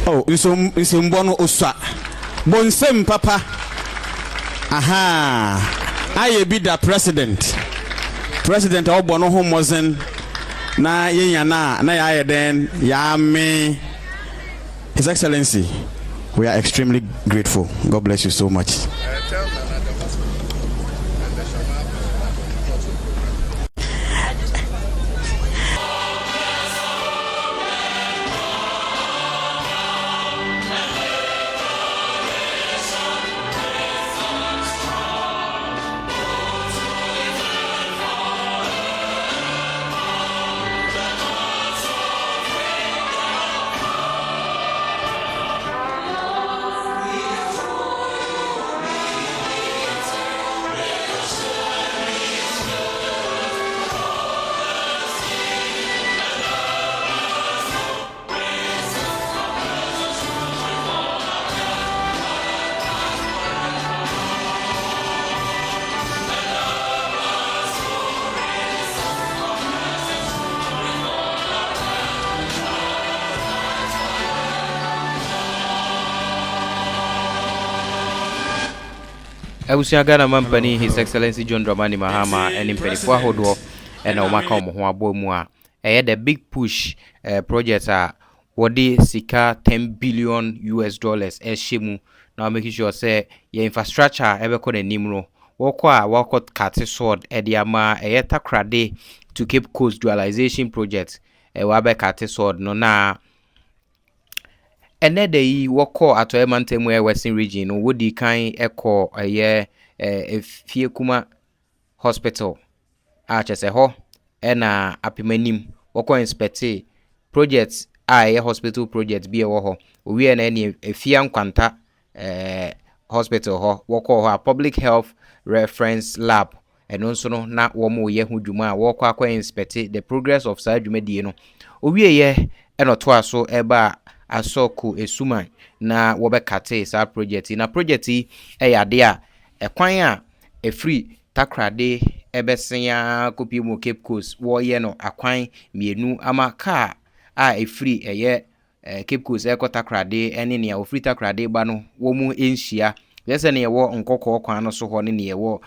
Oh, isumbono uswa. Bonsem papa. Aha. I be the president. President Obono Homozen. Na yenyana na ya den ya me. His Excellency, we are extremely grateful. God bless you so much. Abusia Ghana Mampani, His Excellency John Dramani Mahama, and in Penifua Hodo, and Omaka Mohuabomua. I had a big push projects are Wadi Sika $10 billion Shimu. Now making sure say your infrastructure ever called a Nimro. Walk Kati Sword, Ediama, Takoradi to Cape Coast Dualization Project, a Wabe Kati Sword, no na. Ene de woko ato emantemwe Western region wodi kan eko efie kuma hospital a chese ho ena apemanim woko inspect projects a hospital project bi ewo ho owie na ene efie nkwanta hospital ho woko ho a public health reference lab eno nso no na wo mo ye ho dwuma a woko akwa inspect the progress of sa dwumadie no owie ye eno to aso eba Asoko Esuman na wobekate sa project na project eyade a ekwan a free Takoradi ebesenya kopi mu Cape Coast wo ye no akwan mienu ama car a free Cape Coast Takoradi ene ne o free Takoradi ba no wo mu enhia yese ne wo nkokọ kwan no so ho ne wo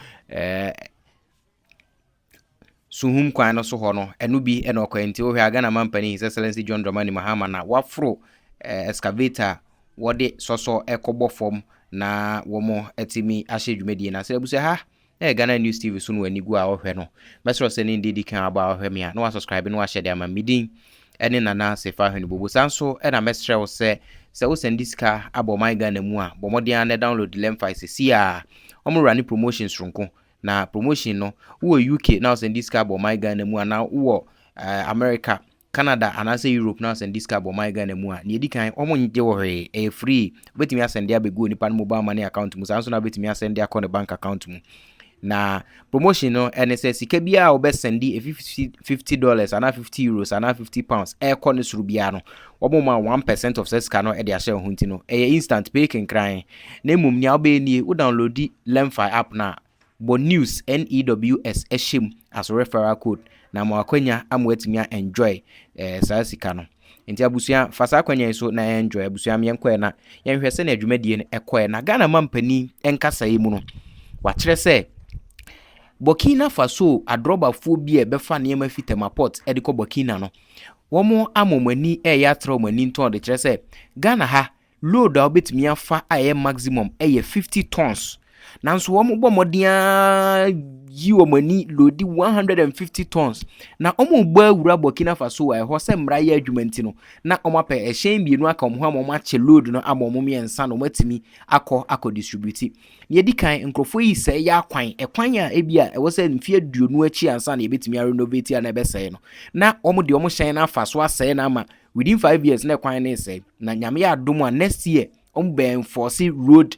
suhum kwan no so ho no enu bi ene okwenti wo hwa Ghana Mampani His Excellency John Dramani Mahama na wafro excavator wode soso ekobo form na womo etimi ahye dwumedie na se abuse ha Ghana News TV so no anigu a ohwe no mesro se ne ndidi kan aba ohwe me a no subscribe no ahye de ama midin ene nana sefa hwene bobo sanso e na mesre wo se wo send diska abo my Ghana mu a bomodian na download lemfi se a omo run promotions runko na promotion no wo UK na send diska abo my Ghana mu a na wo America Canada and I say Europe now send this cabo my Ghana mu a ne di kan omo nje wo he free betimi asend ya begu nipa mobile money account mu sanso na betimi asend ya ko bank account mu na promotion no NSS sika bia wo be sendi $50 and €50 and £50 e ko ne suru bia no omo ma 1% of sesca no e de ahye ho nti no e instant pay ken kran na mum nya obe ni wo download lemfi app na bo news NEWS eshim as referral code na mwakwenya amwetimia enjoy saa sika no nti abusua fasa kwenya so na enjoy abusua menkwe na yenhwese na adwumadie no ekoe na Ghana Mampani enkasa yi mu no wakire se Burkina Faso adrobafo bi befa ne ma fitema port ediko Burkina no womo amomani yatra omani nton de kire se Ghana ha load a obetimi afa aye maximum 50 tons nanso womo bomodia yi omani loadi 150 tons na omo gba wura Burkina Faso a ho se mra ya adwumanti no na omo pa ehyen bienu aka omo ha omo ache load no amomo miensa no matimi akọ distribute ne dikan nkrofo yi se ya akwan a ebia e wo se mfie duonu achi ansa na ebetimi renovate na ebeseye no na omo de omo hyen na afaso aseye na ama within 5 years na kwan na ese na nyame ya adom a next year omo be enforce road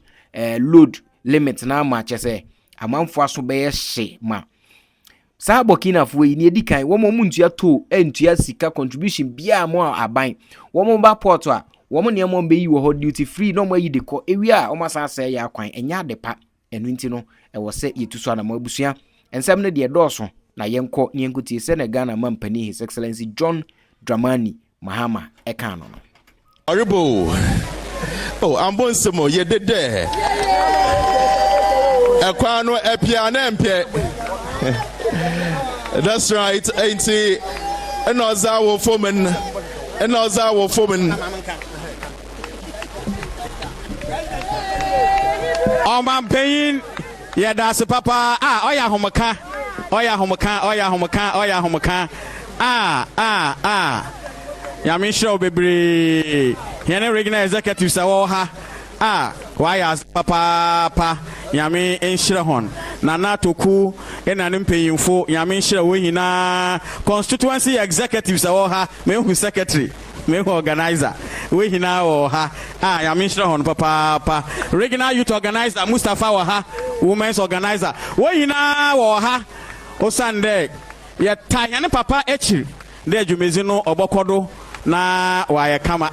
load limit na ama chese amanfo aso be hye ma sa Burkina fo yi ne edikan wo mo ntua to entua sika contribution bia mo aban wo mo ba port a wo mo ne mo be yi wo ho duty free no mo yi de ko ewi a o masa ase ya kwan enya de pa enu nti no e wo se yetuso na mo abusua ensem ne de doso na yenko ne yenkuti se na Ghana Mampani His Excellency John Dramani Mahama ekano no Horrible. Oh, I'm born some more. You did there. A quano, a piano, that's right. Ain't he? And as our woman, and as our woman. Oh, my pain. Yeah, that's a papa. Ah, oh, yeah, homaka. Oh, yeah, homaka. Oh, yeah, homaka. Oh, yeah, homaka. Ah. Yamin show baby. Here regular executives are ha. Why as papa Yamin in Shirahon. Nana Toku and an paying for Yamin Shirawina constituency executives are ha. Me secretary. Me organizer. We now ha. Yamin Shirahon papa. Regional youth organizer Mustafa ha. Women's organizer. We now ha. O Sunday. Yet Tayana papa echi. There Jumezino Obokodo. Na waya kama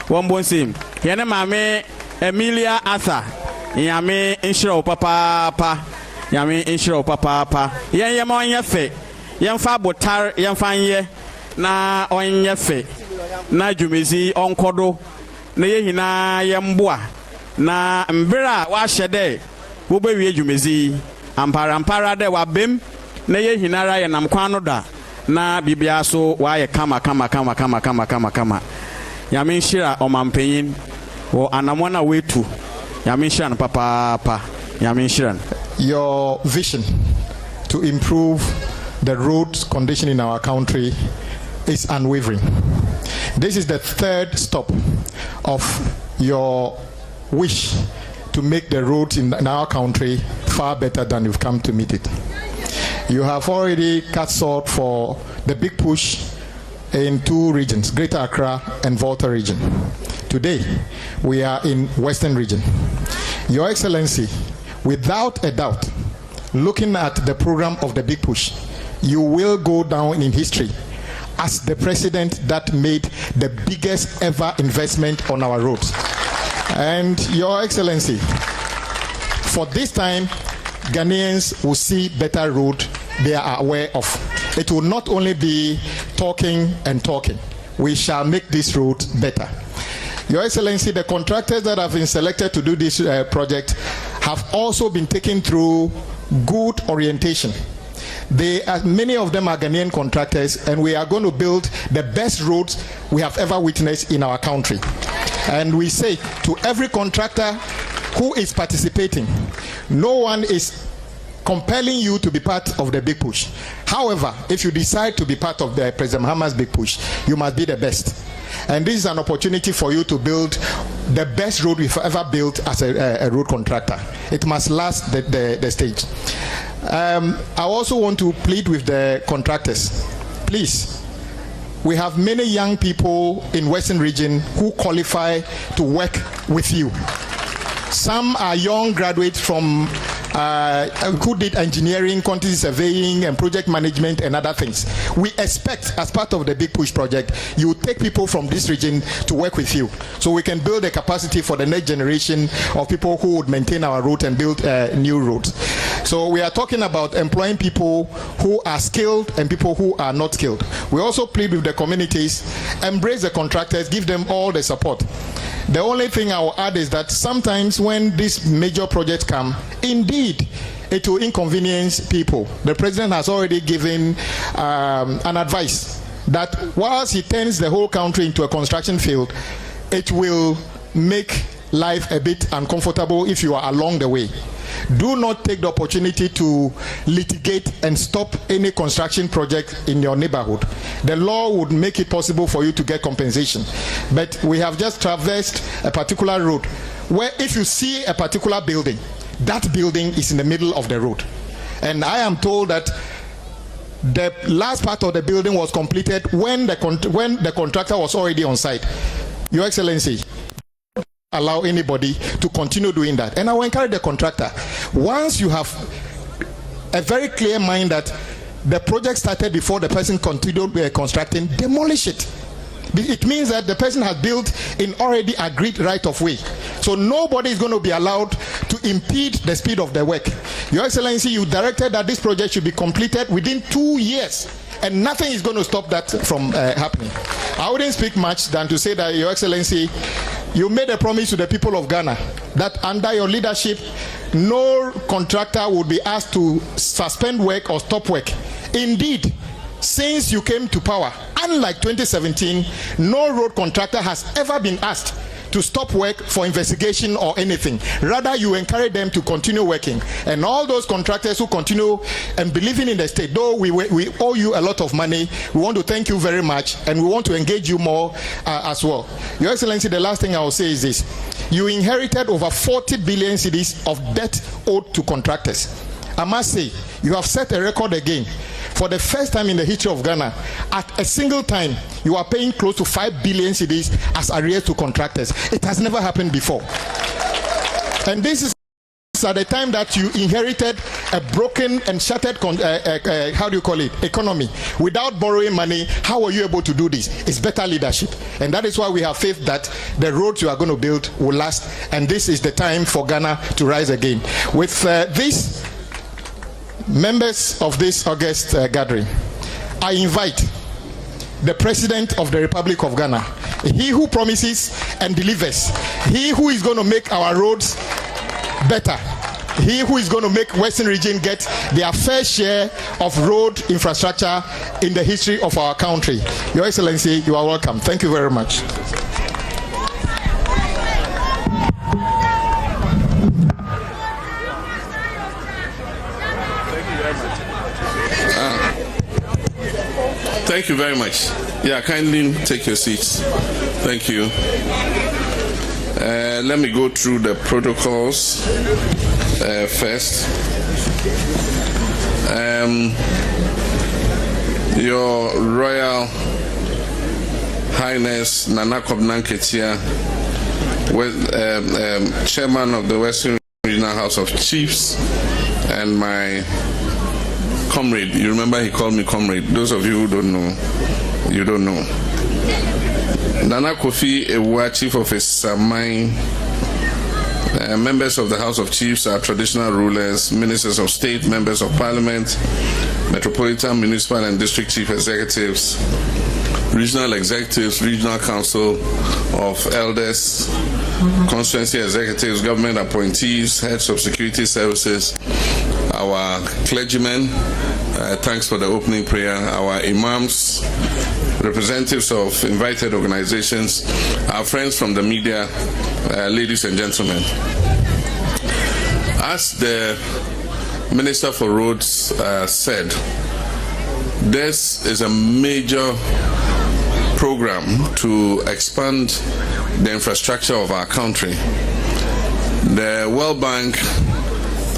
wombonsim yene mame Emilia Arthur yame inshiro papa yen ma onye fe yen fa botar yen fa nye na onye fe na Jumezi onkodo na ye hina yemboa na mbira wa hyede wo bewie Jumezi ampara de wa bem na ye hinara ye nam kwano da na bibia so wa ye kama yamin shira omampenyin wo anamona wetu yamin shira papa yamin shira. Your vision to improve the road condition in our country is unwavering. This is the third stop of your wish to make the roads in our country far better than you've come to meet it. You have already cut short for the big push in two regions, Greater Accra and Volta region. Today, we are in Western region. Your Excellency, without a doubt, looking at the program of the big push, you will go down in history as the president that made the biggest ever investment on our roads. And Your Excellency, for this time, Ghanaians will see better road they are aware of. It will not only be talking and talking. We shall make this road better. Your Excellency, the contractors that have been selected to do this project have also been taken through good orientation. Many of them are Ghanaian contractors, and we are going to build the best roads we have ever witnessed in our country. And we say to every contractor who is participating, no one is compelling you to be part of the big push. However, if you decide to be part of the President Mahama's big push, you must be the best. And this is an opportunity for you to build the best road we've ever built as a road contractor. It must last the stage. I also want to plead with the contractors. Please, we have many young people in Western region who qualify to work with you. Some are young graduates from who did engineering, quantity surveying, and project management and other things. We expect, as part of the Big Push project, you take people from this region to work with you, so we can build a capacity for the next generation of people who would maintain our route and build new routes. So we are talking about employing people who are skilled and people who are not skilled. We also plead with the communities, embrace the contractors, give them all the support. The only thing I will add is that sometimes when these major projects come, indeed, it will inconvenience people. The president has already given an advice that whilst he turns the whole country into a construction field, it will make life a bit uncomfortable if you are along the way. Do not take the opportunity to litigate and stop any construction project in your neighborhood. The law would make it possible for you to get compensation. But we have just traversed a particular road where if you see a particular building, that building is in the middle of the road. And I am told that the last part of the building was completed when the contractor was already on site. Your Excellency, allow anybody to continue doing that. And I will encourage the contractor, once you have a very clear mind that the project started before the person continued constructing, demolish it. It means that the person has built in already agreed right of way. So nobody is going to be allowed to impede the speed of the work. Your Excellency, you directed that this project should be completed within 2 years. and nothing is going to stop that from happening. I wouldn't speak much than to say that, Your Excellency, you made a promise to the people of Ghana that under your leadership, no contractor would be asked to suspend work or stop work. Indeed, since you came to power, unlike 2017, no road contractor has ever been asked to stop work for investigation or anything. Rather, you encourage them to continue working. And all those contractors who continue and believing in the state, though we owe you a lot of money, we want to thank you very much, and we want to engage you more as well. Your Excellency, the last thing I will say is this. You inherited over 40 billion cedis of debt owed to contractors. I must say, you have set a record again. For the first time in the history of Ghana, at a single time, you are paying close to 5 billion cedis as arrears to contractors. It has never happened before. And this is at the time that you inherited a broken and shattered, economy. Without borrowing money, how were you able to do this? It's better leadership. And that is why we have faith that the roads you are going to build will last. And this is the time for Ghana to rise again. With this, members of this August gathering, I invite the President of the Republic of Ghana, he who promises and delivers, he who is going to make our roads better, he who is going to make Western region get their fair share of road infrastructure in the history of our country. Your Excellency, you are welcome. Thank you very much. Thank you very much. Yeah, kindly take your seats. Thank you. Let me go through the protocols first. Your Royal Highness Nana Kobnan Ketia, Chairman of the Western Regional House of Chiefs, and my comrade, you remember he called me comrade. Those of you who don't know, you don't know. Nana Kofi Ewa, Chief of Esamai, members of the House of Chiefs are traditional rulers, ministers of state, members of parliament, metropolitan, municipal and district chief executives, regional executives, regional council of elders, constituency executives, government appointees, heads of security services, our clergymen, thanks for the opening prayer, our imams, representatives of invited organizations, our friends from the media, ladies and gentlemen. As the Minister for Roads said, this is a major program to expand the infrastructure of our country. The World Bank,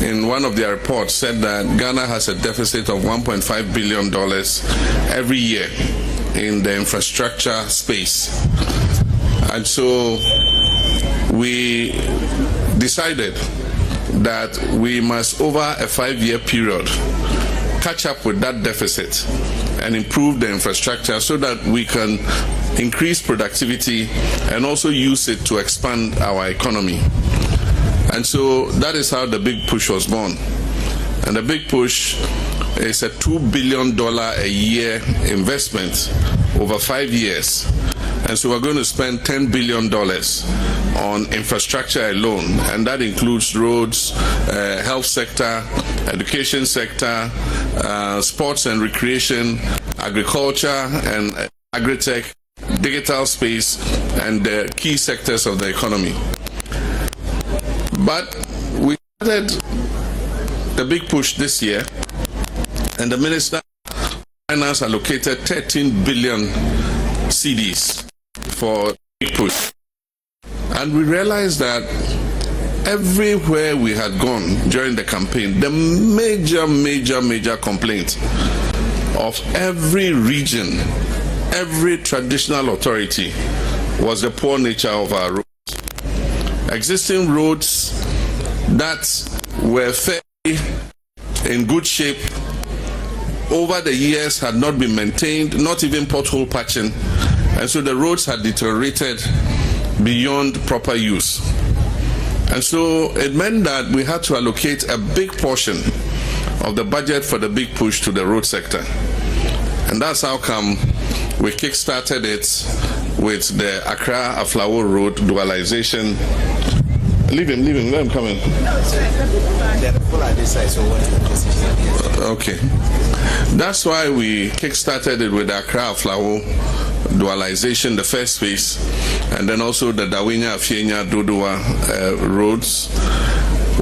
in one of their reports, said that Ghana has a deficit of $1.5 billion every year in the infrastructure space. And so we decided that we must, over a 5-year period, catch up with that deficit and improve the infrastructure so that we can increase productivity and also use it to expand our economy. And so that is how the big push was born. And the big push is a $2 billion a year investment over 5 years. And so we're going to spend $10 billion on infrastructure alone. And that includes roads, health sector, education sector, sports and recreation, agriculture and agri-tech, digital space, and the key sectors of the economy. But we started the big push this year, and the Minister of Finance allocated 13 billion cedis for the big push. And we realized that everywhere we had gone during the campaign, the major complaint of every region, every traditional authority was the poor nature of our roads. Existing roads that were fairly in good shape over the years had not been maintained, not even pothole patching, and so the roads had deteriorated beyond proper use. And so it meant that we had to allocate a big portion of the budget for the big push to the road sector. And that's how come we kick-started it with the Accra-Aflawo Road dualization. Leave him, let him come in. Okay. That's why we kick-started it with the Accra-Aflawo dualization, the first phase, and then also the Dawinya-Afienya-Dodowa roads.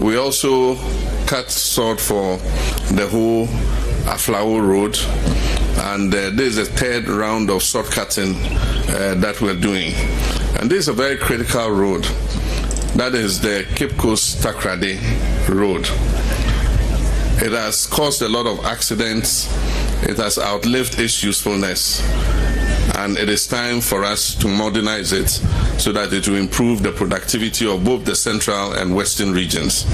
We also cut sort for the whole Aflawo Road, and this is the third round of sort cutting that we're doing. And this is a very critical road. That is the Cape Coast-Takoradi road. It has caused a lot of accidents. It has outlived its usefulness. And it is time for us to modernize it so that it will improve the productivity of both the central and western regions.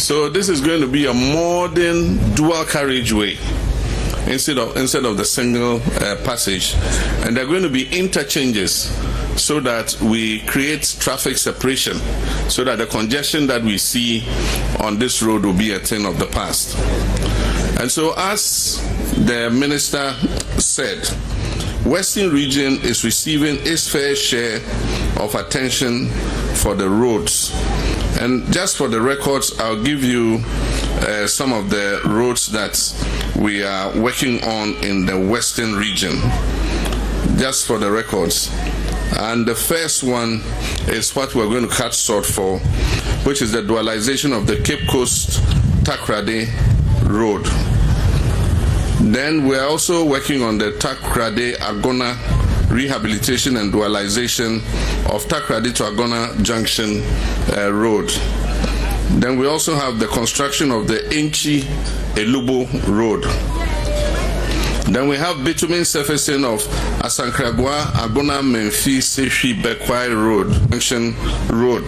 So this is going to be a modern dual carriageway instead of the single passage, and there are going to be interchanges so that we create traffic separation, so that the congestion that we see on this road will be a thing of the past. And so, as the minister said, Western region is receiving its fair share of attention for the roads. And just for the records, I'll give you some of the roads that we are working on in the Western region, just for the records. And the first one is what we're going to cut short for, which is the dualization of the Cape Coast-Takoradi road. Then we're also working on the Takoradi-Agona rehabilitation and dualization of Takoradi to Agona Junction road. Then we also have the construction of the Enchi-Elubo road. Then we have bitumen surfacing of Asankragwa, Agona, Memphis, Seshi, Bekwai road, Junction road.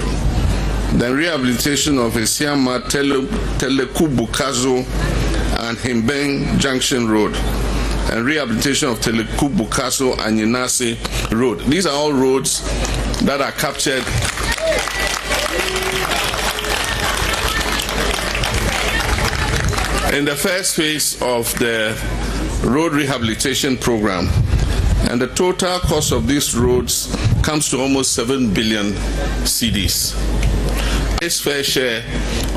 Then rehabilitation of Esiama, Telekubukazo, and Himbeng Junction road. And rehabilitation of Telekubukaso and Yenase road. These are all roads that are captured in the first phase of the road rehabilitation program. And the total cost of these roads comes to almost 7 billion cedis. Its fair share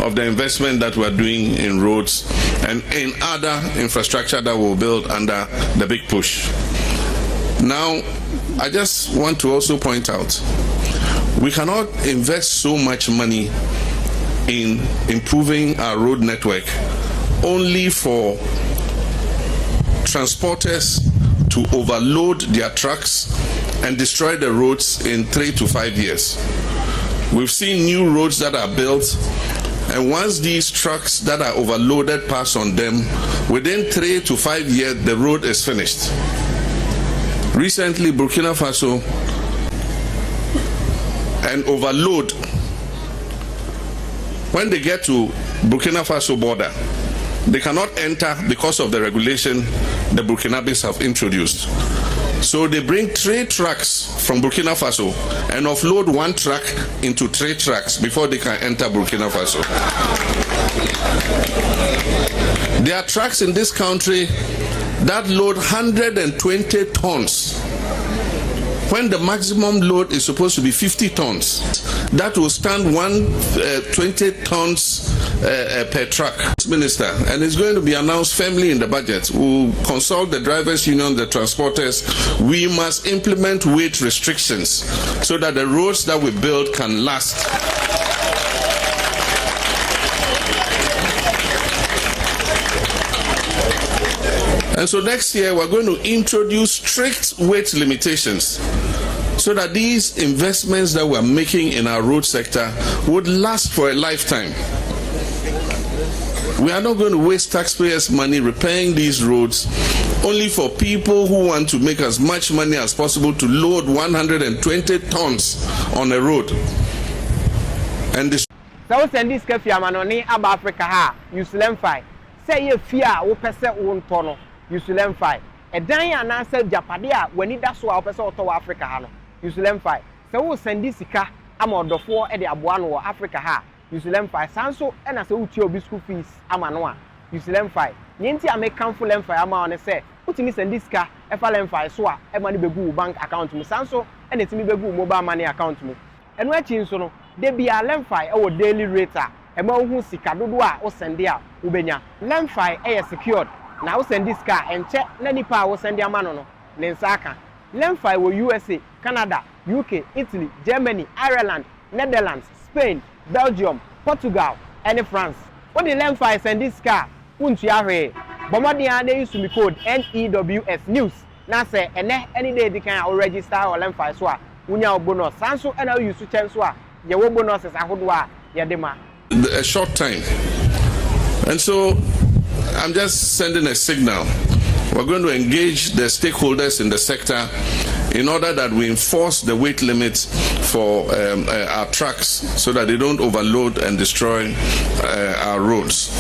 of the investment that we're doing in roads and in other infrastructure that we'll build under the big push. Now, I just want to also point out, we cannot invest so much money in improving our road network only for transporters to overload their trucks and destroy the roads in 3 to 5 years. We've seen new roads that are built, and once these trucks that are overloaded pass on them, within 3 to 5 years, the road is finished. Recently, Burkina Faso, an overload, when they get to Burkina Faso border, they cannot enter because of the regulation the Burkinabes have introduced. So they bring 3 trucks from Burkina Faso and offload 1 truck into 3 trucks before they can enter Burkina Faso. There are trucks in this country that load 120 tons when the maximum load is supposed to be 50 tons. That will stand 20 tons per truck. Minister, and it's going to be announced firmly in the budget. We'll consult the drivers' union, the transporters. We must implement weight restrictions so that the roads that we build can last. And so next year we're going to introduce strict weight limitations so that these investments that we're making in our road sector would last for a lifetime. We are not going to waste taxpayers' money repairing these roads only for people who want to make as much money as possible to load 120 tons on a road. And this so send this Manoni Ab Africa ha, Usulem Fi. Say ye fear o pese won tono, Usulem Fi. A dan na say Japadia when it does so pese to Africa ha no, Usulem Fi. So send this ika amodofo e de aboa no Africa ha. Lemfi sanso and as a uti obi school fees amanoa Lemfi yenti amekan full Lemfi ama on say utimi send this car efa Lemfi so a e money begu bank account mu sanso and etimi begu mobile money account mu eno achi nso no de bia Lemfi e wo daily rate a e ma hu sika dodo a wo send a ubenya Lemfi e secured na wo send this car enche na nipa wo send ama no ne nsaka Lemfi wo USA Canada UK Italy Germany Ireland Netherlands Spain Belgium, Portugal, and France. When the Lemfi send this car, untu ahwe. Bomodian they use me code NEWS News. Na say any day they can register or Lemfi so a unya bonus. Sanso and I use to chance so a ye wo bonuses ahodwa ye dema. A short time. And so I'm just sending a signal. We're going to engage the stakeholders in the sector in order that we enforce the weight limits for our trucks so that they don't overload and destroy our roads.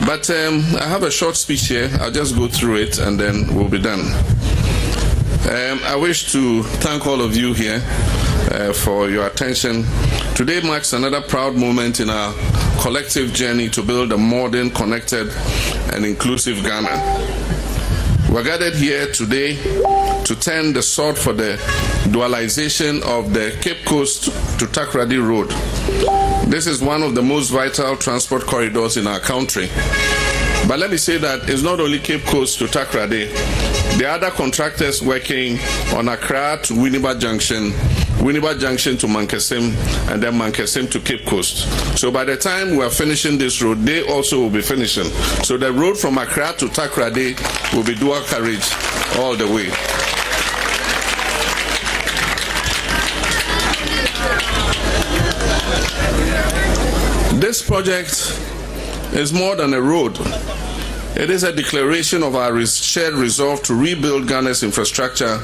But I have a short speech here. I'll just go through it and then we'll be done. I wish to thank all of you here for your attention. Today marks another proud moment in our collective journey to build a modern, connected, and inclusive Ghana. We're gathered here today to turn the sword for the dualization of the Cape Coast-Takoradi road. This is one of the most vital transport corridors in our country. But let me say that it's not only Cape Coast-Takoradi. The other contractors working on Accra to Winneba Junction to Mankesim, and then Mankesim to Cape Coast. So by the time we are finishing this road, they also will be finishing. So the road from Accra to Takoradi will be dual carriage all the way. This project is more than a road. It is a declaration of our shared resolve to rebuild Ghana's infrastructure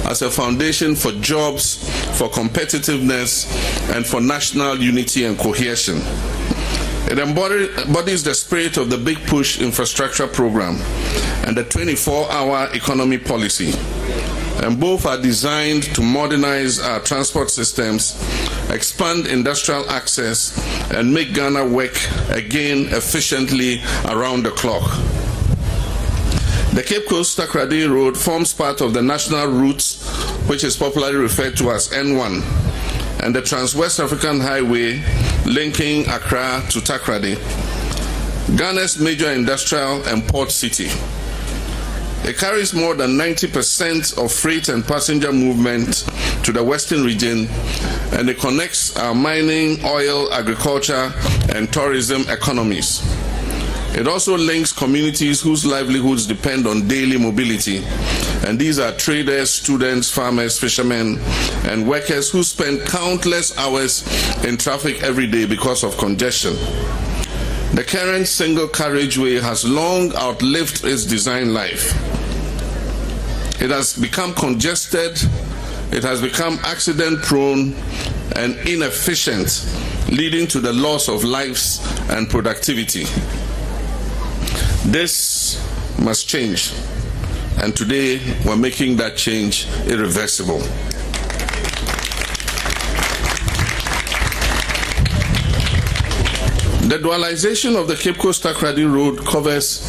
as a foundation for jobs, for competitiveness, and for national unity and cohesion. It embodies the spirit of the Big Push infrastructure program and the 24-hour economy policy. And both are designed to modernize our transport systems, expand industrial access, and make Ghana work again efficiently around the clock. The Cape Coast-Takoradi Road forms part of the national routes, which is popularly referred to as N1, and the Trans-West African Highway linking Accra to Takoradi, Ghana's major industrial and port city. It carries more than 90% of freight and passenger movement to the western region, and it connects our mining, oil, agriculture, and tourism economies. It also links communities whose livelihoods depend on daily mobility, and these are traders, students, farmers, fishermen, and workers who spend countless hours in traffic every day because of congestion. The current single carriageway has long outlived its design life. It has become congested, it has become accident-prone and inefficient, leading to the loss of lives and productivity. This must change, and today we're making that change irreversible. The dualization of the Cape Coast-Takoradi Road covers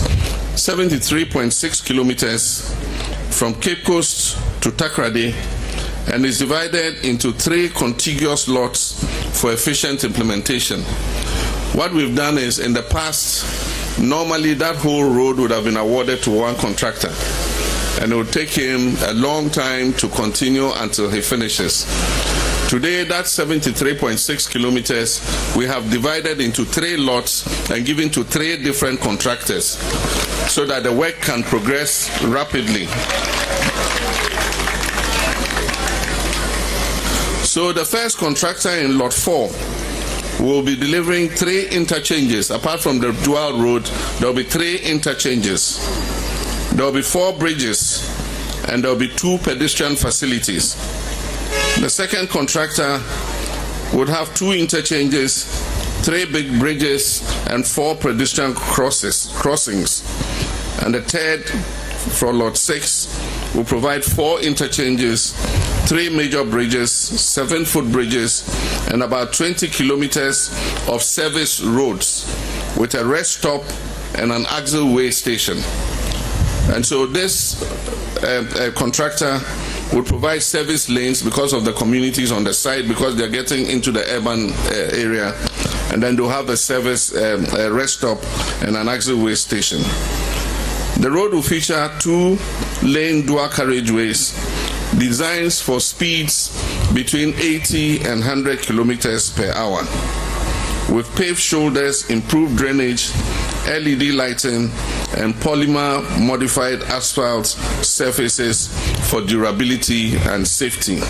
73.6 kilometers from Cape Coast to Takoradi and is divided into 3 contiguous lots for efficient implementation. What we've done is, in the past, normally that whole road would have been awarded to one contractor, and it would take him a long time to continue until he finishes. Today, that 73.6 kilometers we have divided into 3 lots and given to 3 different contractors so that the work can progress rapidly. So the first contractor in lot 4 will be delivering 3 interchanges. Apart from the dual road, there will be 3 interchanges. There will be 4 bridges and there will be 2 pedestrian facilities. The second contractor would have 2 interchanges, 3 big bridges, and 4 pedestrian crossings. And the third, for lot 6, will provide 4 interchanges, 3 major bridges, 7 footbridges, and about 20 kilometers of service roads with a rest stop and an axle-way station. And so this contractor will provide service lanes because of the communities on the side, because they're getting into the urban area, and then they'll have a service rest stop and an axle-way station. The road will feature 2-lane dual carriageways, designs for speeds between 80 and 100 kilometers per hour, with paved shoulders, improved drainage, LED lighting, and polymer modified asphalt surfaces for durability and safety.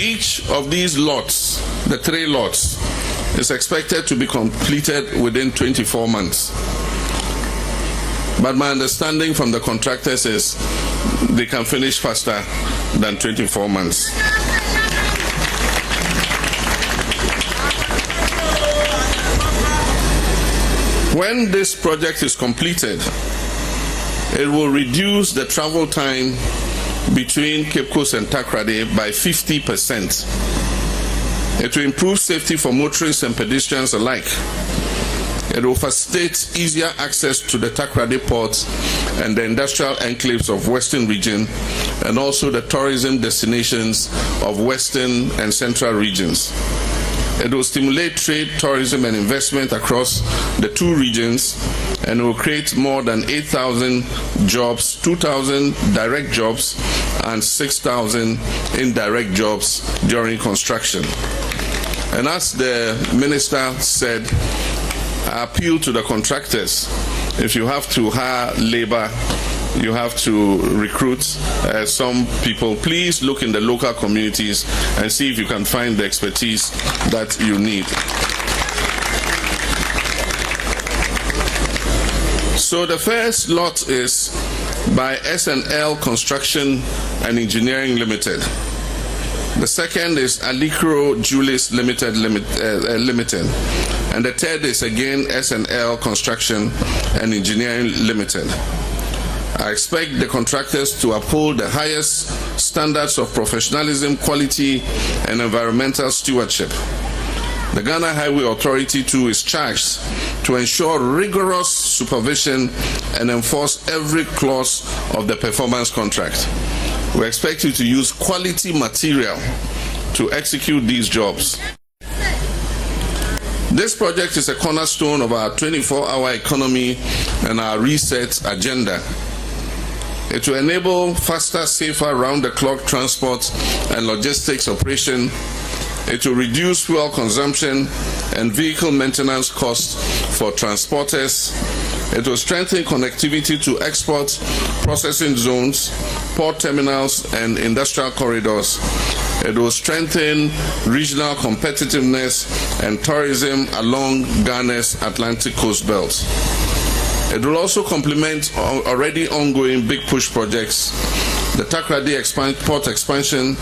Each of these lots, the 3 lots, is expected to be completed within 24 months. But my understanding from the contractors is they can finish faster than 24 months. When this project is completed, it will reduce the travel time between Cape Coast and Takoradi by 50%. It will improve safety for motorists and pedestrians alike. It will facilitate easier access to the Takoradi port and the industrial enclaves of Western region, and also the tourism destinations of Western and Central regions. It will stimulate trade, tourism, and investment across the 2 regions, and it will create more than 8,000 jobs, 2,000 direct jobs, and 6,000 indirect jobs during construction. And as the minister said, I appeal to the contractors. If you have to hire labor, you have to recruit some people, please look in the local communities and see if you can find the expertise that you need. So the first lot is by S&L Construction and Engineering Limited. The second is Alikro Julius Limited. And the third is again S&L Construction and Engineering Limited. I expect the contractors to uphold the highest standards of professionalism, quality, and environmental stewardship. The Ghana Highway Authority too is charged to ensure rigorous supervision and enforce every clause of the performance contract. We expect you to use quality material to execute these jobs. This project is a cornerstone of our 24-hour economy and our reset agenda. It will enable faster, safer, round-the-clock transport and logistics operation. It will reduce fuel consumption and vehicle maintenance costs for transporters. It will strengthen connectivity to export processing zones, port terminals, and industrial corridors. It will strengthen regional competitiveness and tourism along Ghana's Atlantic coast belt. It will also complement already ongoing big push projects, the Takoradi port expansion,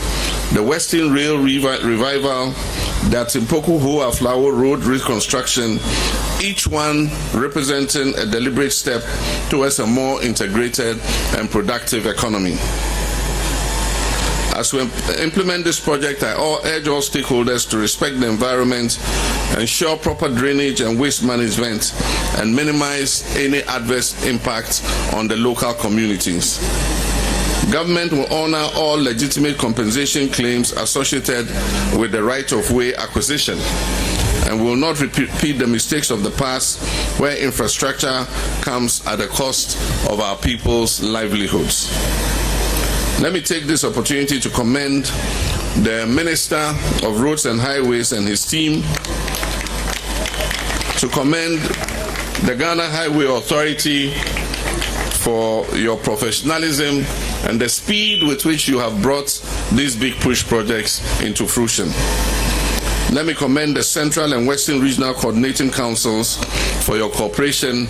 the Western Rail revival, the Atimpoku Hoa Flower Road reconstruction, each one representing a deliberate step towards a more integrated and productive economy. As we implement this project, I urge all stakeholders to respect the environment, ensure proper drainage and waste management, and minimize any adverse impact on the local communities. Government will honor all legitimate compensation claims associated with the right-of-way acquisition, and will not repeat the mistakes of the past where infrastructure comes at the cost of our people's livelihoods. Let me take this opportunity to commend the Minister of Roads and Highways and his team, to commend the Ghana Highway Authority for your professionalism and the speed with which you have brought these big push projects into fruition. Let me commend the Central and Western Regional Coordinating Councils for your cooperation.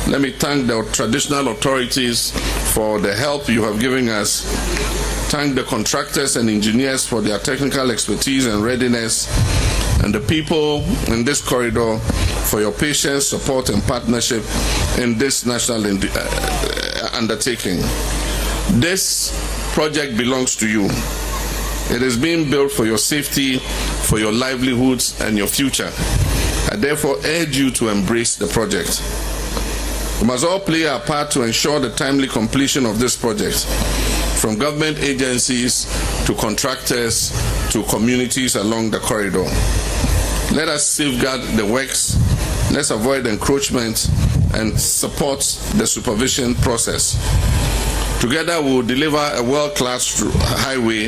Let me thank the traditional authorities for the help you have given us. Thank the contractors and engineers for their technical expertise and readiness, and the people in this corridor for your patience, support, and partnership in this national undertaking. This project belongs to you. It is being built for your safety, for your livelihoods, and your future. I therefore urge you to embrace the project. We must all play our part to ensure the timely completion of this project, from government agencies to contractors to communities along the corridor. Let us safeguard the works, let's avoid encroachment, and support the supervision process. Together we will deliver a world-class highway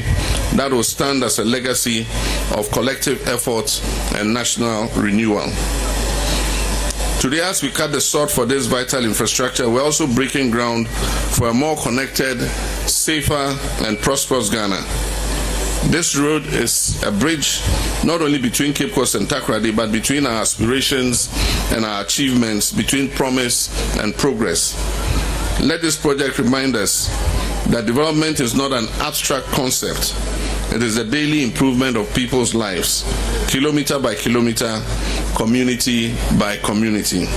that will stand as a legacy of collective effort and national renewal. Today, as we cut the sod for this vital infrastructure, we're also breaking ground for a more connected, safer, and prosperous Ghana. This road is a bridge not only between Cape Coast and Takoradi, but between our aspirations and our achievements, between promise and progress. Let this project remind us that development is not an abstract concept. It is the daily improvement of people's lives, kilometer by kilometer, community by community.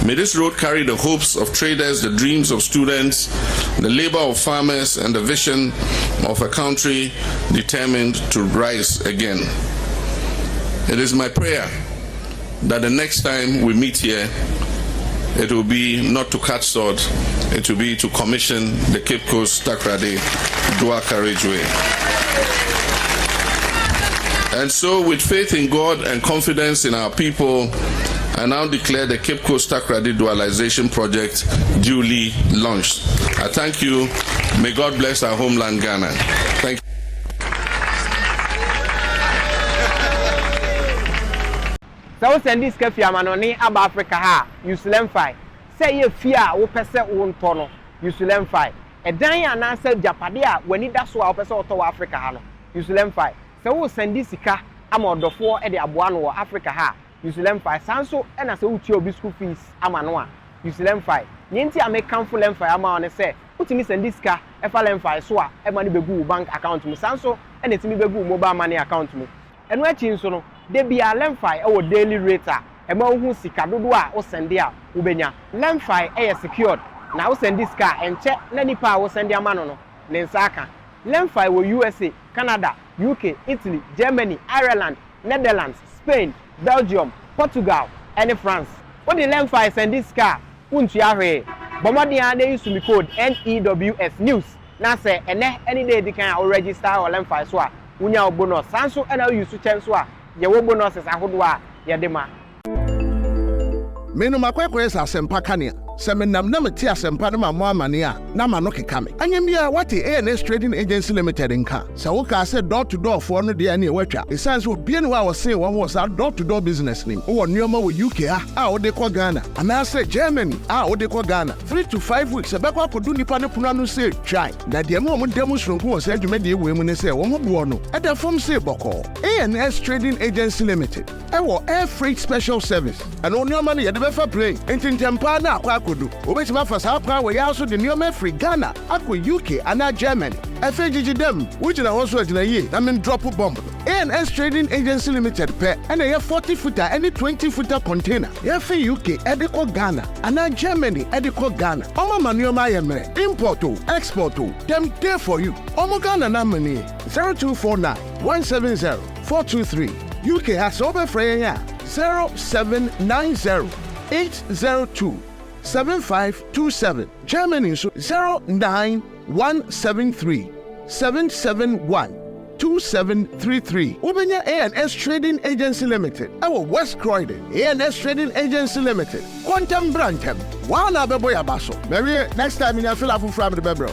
May this road carry the hopes of traders, the dreams of students, the labor of farmers, and the vision of a country determined to rise again. It is my prayer that the next time we meet here, it will be not to cut sod, it will be to commission the Cape Coast-Takoradi dual carriageway. And so, with faith in God and confidence in our people, I now declare the Cape Coast-Takoradi dualization project duly launched. I thank you. May God bless our homeland, Ghana. Thank you. So send this cafe amanoni aba Africa ha Usulemfi. Say ye fear wo pese wo ntono Usulemfi. Edan ya na say japade a wani da so a wo pese oto Africa ha no Usulemfi. Se wo send this sika ama odofo e de aboa no wo Africa ha Usulemfi. Sanso e na se wo tie obi school fees ama no a Usulemfi. Nyenti amekanfo lemfi ama one say utimi send this sika e fa lemfi so a e ma ni begu bank account mu sanso e na timi begu mobile money account mu. Eno achi nso no de bia lemfi e wo daily rate a e ma hu sika dodo a wo send a wo benya lemfi e secured na wo send this car enche na nipa a wo send ama no ne nsaka lemfi wo USA, Canada, UK, Italy, Germany, Ireland, Netherlands, Spain, Belgium, Portugal and France. When the lemfi send this car untu ahwe bomodi a dey use me code NEWS news na say ene any day they can register or lemfi so a unya bonus sanso and now use chance so a ye wo bonuses ahodo a ye de ma menu makwekwe sa sempa kania semenam na meti asempa na mo amane a na ma no keka me anyambia what ANS Trading Agency Limited nka se wo ka se door to door for no de na e watwa esanse obie ne wa wo se wo ho sa door to door business nim wo nneoma wo UK a wo de ko Ghana ana se Germany a wo de ko Ghana 3 to 5 weeks e bekwa kodu nipa ne puno anu se try na de mo demonstration ko wo se adwuma de ewe mu ne se wo ho bo no e da form se boko ANS Trading Agency Limited e wo air freight special service ana nneoma ne ye de befa play entintempa na akwa kodu obetima fa sa pra we ya so de nneoma free Ghana akwa UK ana Germany FGG dem which na also agina ye na men drop bomb ANS Trading Agency Limited pe and a 40 footer any 20 footer container ye for UK ediko Ghana ana Germany ediko Ghana omo manuoma ye mere import o export o dem there for you omo Ghana na money 0249 170 423 UK has over free 0790 802 7527 Germany so 09173 771 2733 Ubenya ANS Trading Agency Limited our West Croydon ANS Trading Agency Limited Quantum Brantam Wana Beboya Baso maybe next time in your fill up from the bebro